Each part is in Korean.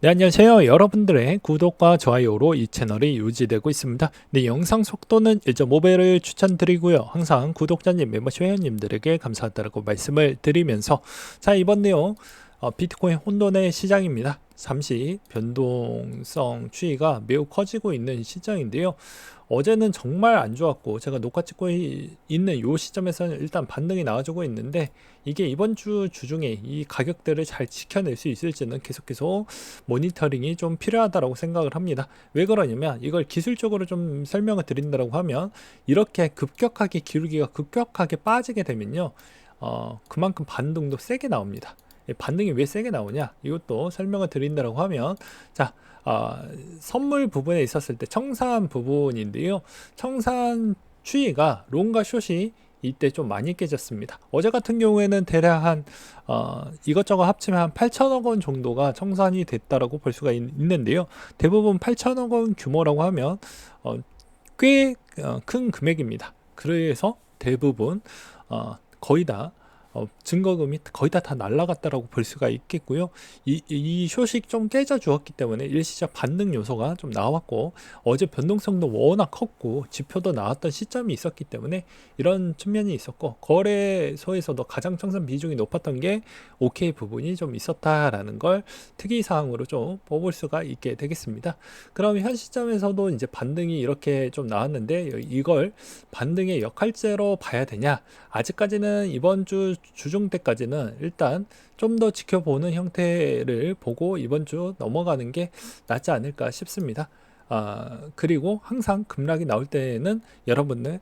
네, 안녕하세요. 여러분들의 구독과 좋아요로 이 채널이 유지되고 있습니다. 네, 영상 속도는 1.5배를 추천드리고요. 항상 구독자님, 멤버십 회원님들에게 감사하다고 말씀을 드리면서 자, 이번 내용 비트코인 혼돈의 시장입니다. 잠시 변동성 추이가 매우 커지고 있는 시장인데요. 어제는 정말 안 좋았고 제가 녹화 찍고 있는 이 시점에서는 일단 반등이 나와주고 있는데 이게 이번 주 주중에 이 가격대를 잘 지켜낼 수 있을지는 계속 모니터링이 좀 필요하다고 생각을 합니다. 왜 그러냐면 이걸 기술적으로 좀 설명을 드린다고 하면 이렇게 급격하게 기울기가 급격하게 빠지게 되면요, 그만큼 반등도 세게 나옵니다. 반등이 왜 세게 나오냐, 이것도 설명을 드린다고 하면, 자, 선물 부분에 있었을 때 청산 부분인데요, 청산 추이가 롱과 숏이 이때 좀 많이 깨졌습니다. 어제 같은 경우에는 대략 한 이것저것 합치면 한 8천억 원 정도가 청산이 됐다라고 볼 수가 있는데요, 대부분 8천억 원 규모라고 하면 꽤 큰 금액입니다. 그래서 대부분 거의 다 증거금이 거의 다 날라갔다라고 볼 수가 있겠고요. 이 숏이 좀 깨져 주었기 때문에 일시적 반등 요소가 좀 나왔고, 어제 변동성도 워낙 컸고 지표도 나왔던 시점이 있었기 때문에 이런 측면이 있었고, 거래소에서도 가장 청산 비중이 높았던 게 OK 부분이 좀 있었다라는 걸 특이사항으로 좀 뽑을 수가 있게 되겠습니다. 그럼 현 시점에서도 이제 반등이 이렇게 좀 나왔는데 이걸 반등의 역할제로 봐야 되냐? 아직까지는 이번 주 주중 때까지는 일단 좀 더 지켜보는 형태를 보고 이번 주 넘어가는 게 낫지 않을까 싶습니다. 그리고 항상 급락이 나올 때는 여러분들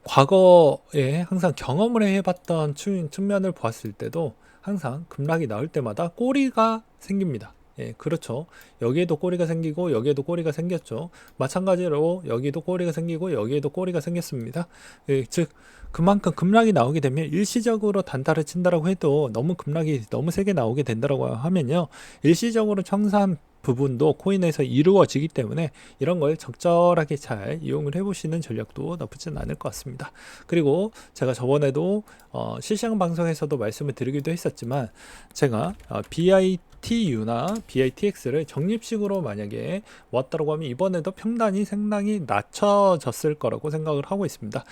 과거에 항상 경험을 해봤던 측면을 보았을 때도 항상 급락이 나올 때마다 꼬리가 생깁니다. 예, 그렇죠. 여기에도 꼬리가 생기고 여기에도 꼬리가 생겼죠. 마찬가지로 여기도 꼬리가 생기고 여기에도 꼬리가 생겼습니다. 예, 즉 그만큼 급락이 나오게 되면 일시적으로 단타를 친다라고 해도 너무 급락이 너무 세게 나오게 된다라고 하면요, 일시적으로 청산 부분도 코인에서 이루어지기 때문에 이런 걸 적절하게 잘 이용을 해보시는 전략도 나쁘진 않을 것 같습니다. 그리고 제가 저번에도 실시간 방송에서도 말씀을 드리기도 했었지만, 제가 BITU나 BITX를 적립식으로 만약에 왔다고 하면 이번에도 평단이 상당히 낮춰졌을 거라고 생각을 하고 있습니다.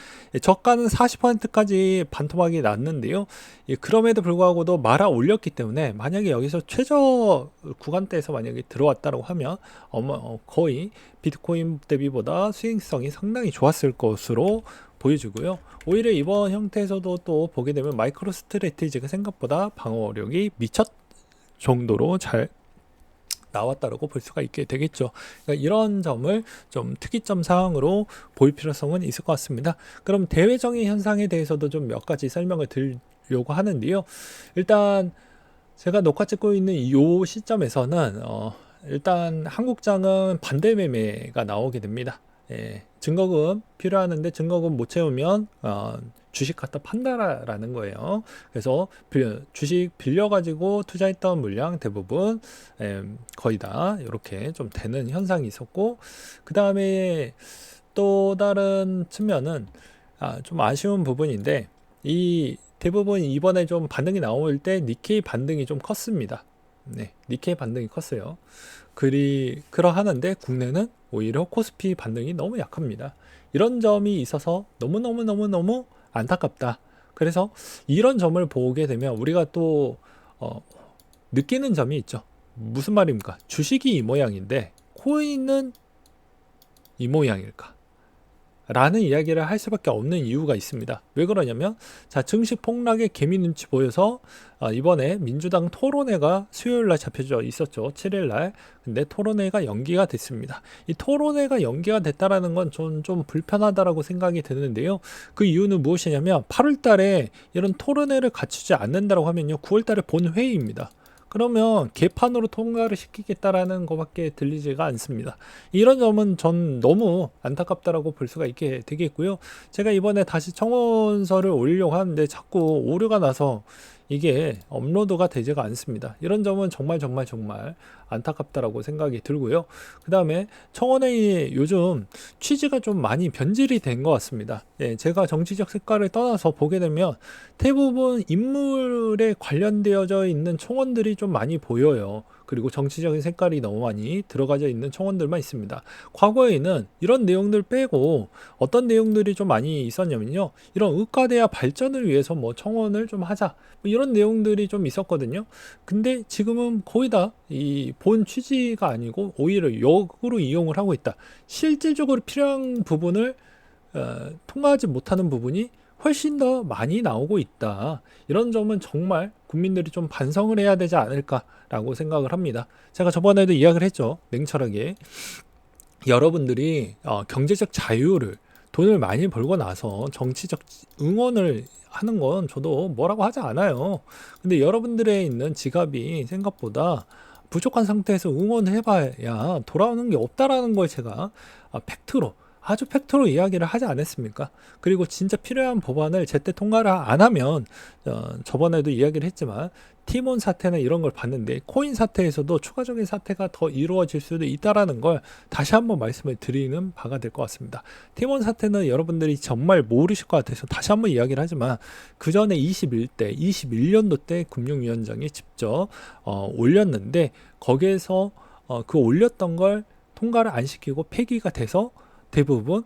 저가는 40%까지 반토막이 났는데요, 그럼에도 불구하고도 말아 올렸기 때문에 만약에 여기서 최저 구간대에서 만약에 들어왔다고 하면 거의 비트코인 대비보다 수익성이 상당히 좋았을 것으로 보여주고요. 오히려 이번 형태에서도 또 보게 되면 마이크로 스트래티지가 생각보다 방어력이 미쳤 정도로 잘 나왔다라고 볼 수가 있게 되겠죠. 그러니까 이런 점을 좀 특이점 사항으로 볼 필요성은 있을 것 같습니다. 그럼 대외적인 현상에 대해서도 좀 몇 가지 설명을 드리려고 하는데요. 일단 제가 녹화 찍고 있는 이 시점에서는 일단 한국장은 반대 매매가 나오게 됩니다. 예, 증거금 필요하는데 증거금 못 채우면 주식 갖다 판다라는 거예요. 그래서 주식 빌려가지고 투자했던 물량 대부분 거의 다 이렇게 좀 되는 현상이 있었고, 그 다음에 또 다른 측면은 좀 아쉬운 부분인데, 이 대부분 이번에 좀 반등이 나올 때 니케이 반등이 좀 컸습니다. 네, 니케이 반등이 컸어요. 그러하는데 국내는 오히려 코스피 반등이 너무 약합니다. 이런 점이 있어서 너무 안타깝다. 그래서 이런 점을 보게 되면 우리가 또 느끼는 점이 있죠. 무슨 말입니까? 주식이 이 모양인데 코인은 이 모양일까? 라는 이야기를 할 수밖에 없는 이유가 있습니다. 왜 그러냐면, 자, 증시 폭락에 개미 눈치 보여서 이번에 민주당 토론회가 수요일날 있었죠. 7일날. 근데 토론회가 연기가 됐습니다. 이 토론회가 연기가 됐다라는 건 좀 불편하다라고 생각이 드는데요. 그 이유는 무엇이냐면 8월달에 이런 토론회를 갖추지 않는다라고 하면요, 9월달에 본회의입니다. 그러면 개판으로 통과를 시키겠다라는 것밖에 들리지가 않습니다. 이런 점은 전 너무 안타깝다라고 볼 수가 있게 되겠고요. 제가 이번에 다시 청원서를 올리려고 하는데 자꾸 오류가 나서 이게 업로드가 되지가 않습니다. 이런 점은 정말 안타깝다라고 생각이 들고요. 그 다음에 청원회의 요즘 취지가 좀 많이 변질이 된 것 같습니다. 예, 제가 정치적 색깔을 떠나서 보게 되면 대부분 인물에 관련되어져 있는 청원들이 좀 많이 보여요. 그리고 정치적인 색깔이 너무 많이 들어가져 있는 청원들만 있습니다. 과거에는 이런 내용들 빼고 어떤 내용들이 좀 많이 있었냐면요. 이런 의과대학 발전을 위해서 뭐 청원을 좀 하자. 뭐 이런 내용들이 좀 있었거든요. 근데 지금은 거의 다 이 본 취지가 아니고 오히려 역으로 이용을 하고 있다. 실질적으로 필요한 부분을 통과하지 못하는 부분이 훨씬 더 많이 나오고 있다. 이런 점은 정말 국민들이 좀 반성을 해야 되지 않을까라고 생각을 합니다. 제가 저번에도 이야기를 했죠. 냉철하게. 여러분들이 경제적 자유를 돈을 많이 벌고 나서 정치적 응원을 하는 건 저도 뭐라고 하지 않아요. 근데 여러분들의 있는 지갑이 생각보다 부족한 상태에서 응원을 해봐야 돌아오는 게 없다라는 걸 제가 팩트로 아주 팩트로 이야기를 하지 않았습니까? 그리고 진짜 필요한 법안을 제때 통과를 안 하면 저번에도 이야기를 했지만 티몬 사태나 이런 걸 봤는데 코인 사태에서도 추가적인 사태가 더 이루어질 수도 있다라는 걸 다시 한번 말씀을 드리는 바가 될 것 같습니다. 티몬 사태는 여러분들이 정말 모르실 것 같아서 다시 한번 이야기를 하지만 그 전에 21년도 때 금융위원장이 직접 올렸는데 거기에서 그 올렸던 걸 통과를 안 시키고 폐기가 돼서 대부분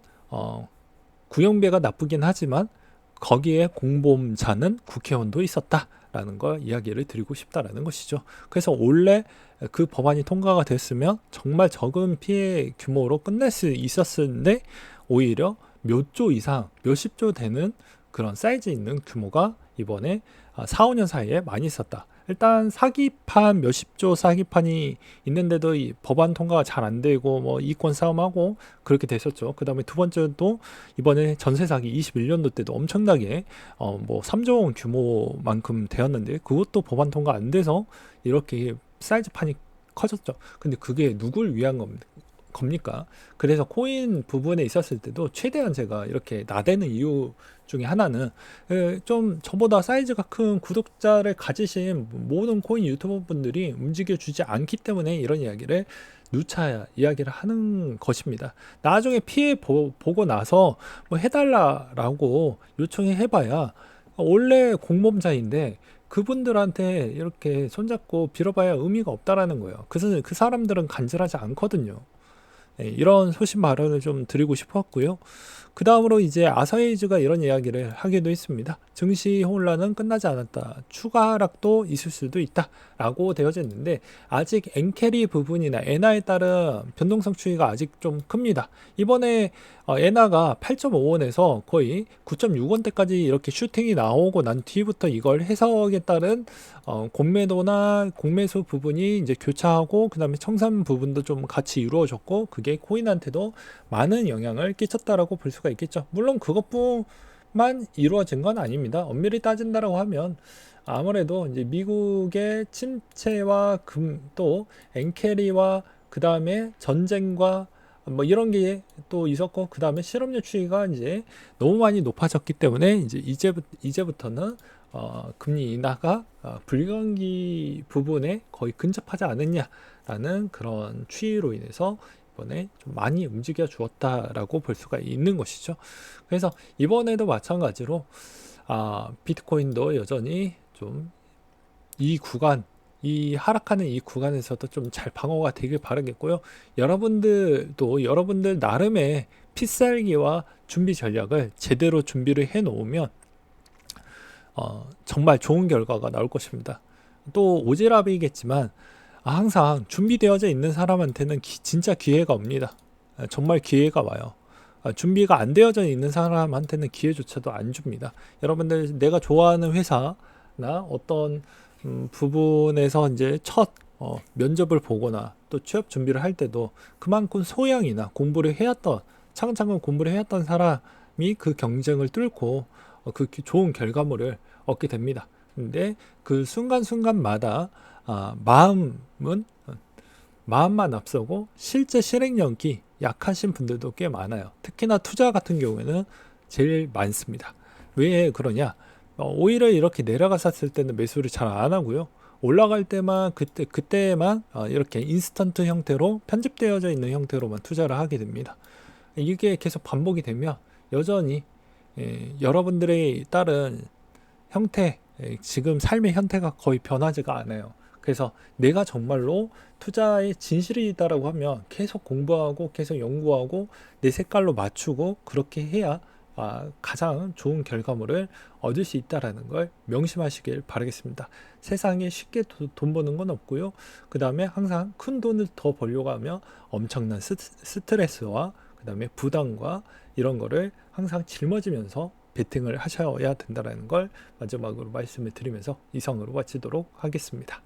구형배가 나쁘긴 하지만 거기에 공범자는 국회의원도 있었다라는 걸 이야기를 드리고 싶다라는 것이죠. 그래서 원래 그 법안이 통과가 됐으면 정말 적은 피해 규모로 끝낼 수 있었는데 오히려 몇 조 이상, 몇십 조 되는 그런 사이즈 있는 규모가 이번에 4, 5년 사이에 많이 있었다. 일단 사기판 몇십 조 사기판이 있는데도 이 법안 통과가 잘 안 되고 뭐 이권 싸움하고 그렇게 됐었죠. 그 다음에 두 번째도 이번에 전세 사기 21년도 때도 엄청나게 뭐 3조 원 규모만큼 되었는데 그것도 법안 통과 안 돼서 이렇게 사이즈판이 커졌죠. 근데 그게 누굴 위한 겁니까? 그래서 코인 부분에 있었을 때도 최대한 제가 이렇게 나대는 이유 중에 하나는 좀 저보다 사이즈가 큰 구독자를 가지신 모든 코인 유튜버 분들이 움직여 주지 않기 때문에 이런 이야기를 누차 이야기를 하는 것입니다. 나중에 피해 보고 나서 뭐 해달라라고 요청해 해봐야 원래 공범자인데 그분들한테 이렇게 손잡고 빌어봐야 의미가 없다라는 거예요. 그래서 그 사람들은 간절하지 않거든요. 이런 소신 발언을 좀 드리고 싶었고요. 그 다음으로 이제 아서에이즈가 이런 이야기를 하기도 했습니다. 증시 혼란은 끝나지 않았다. 추가 하락도 있을 수도 있다. 라고 되어져 있는데 아직 엔캐리 부분이나 엔화에 따른 변동성 추이가 아직 좀 큽니다. 이번에 엔화가 8.5원에서 거의 9.6원대까지 이렇게 슈팅이 나오고 난 뒤부터 이걸 해석에 따른 공매도나 공매수 부분이 이제 교차하고 그 다음에 청산 부분도 좀 같이 이루어졌고 그게 코인한테도 많은 영향을 끼쳤다라고 볼 수가 있겠죠. 물론 그것뿐만 이루어진 건 아닙니다. 엄밀히 따진다라고 하면 아무래도 이제 미국의 침체와 또 엔캐리와 그 다음에 전쟁과 뭐 이런 게 또 있었고 그 다음에 실업률 추이가 이제 너무 많이 높아졌기 때문에 이제부터는 금리 인하가 불경기 부분에 거의 근접하지 않느냐라는 그런 추이로 인해서 이번에 좀 많이 움직여 주었다라고 볼 수가 있는 것이죠. 그래서 이번에도 마찬가지로 비트코인도 여전히 좀 이 하락하는 이 구간에서도 좀 잘 방어가 되길 바라겠고요. 여러분들 나름의 필살기와 준비 전략을 제대로 준비를 해 놓으면 정말 좋은 결과가 나올 것입니다. 또 오지랖이겠지만 항상 준비되어져 있는 사람한테는 진짜 기회가 옵니다. 정말 기회가 와요. 준비가 안 되어져 있는 사람한테는 기회조차도 안 줍니다. 여러분들 내가 좋아하는 회사나 어떤 부분에서 이제 첫 면접을 보거나 또 취업 준비를 할 때도 그만큼 소양이나 공부를 해왔던 차근차근 공부를 해왔던 사람이 그 경쟁을 뚫고 그 좋은 결과물을 얻게 됩니다. 근데 그 순간순간마다 마음만 앞서고 실제 실행력이 약하신 분들도 꽤 많아요. 특히나 투자 같은 경우에는 제일 많습니다. 왜 그러냐? 오히려 이렇게 내려갔었을 때는 매수를 잘 안 하고요. 올라갈 때만 그때만 이렇게 인스턴트 형태로 편집되어져 있는 형태로만 투자를 하게 됩니다. 이게 계속 반복이 되면 여전히 여러분들의 다른 형태, 지금 삶의 형태가 거의 변하지가 않아요. 그래서 내가 정말로 투자의 진실이다라고 하면 계속 공부하고 계속 연구하고 내 색깔로 맞추고 그렇게 해야 가장 좋은 결과물을 얻을 수 있다라는 걸 명심하시길 바라겠습니다. 세상에 쉽게 돈 버는 건 없고요. 그 다음에 항상 큰 돈을 더 벌려고 하면 엄청난 스트레스와 그 다음에 부담과 이런 거를 항상 짊어지면서 베팅을 하셔야 된다는 걸 마지막으로 말씀을 드리면서 이상으로 마치도록 하겠습니다.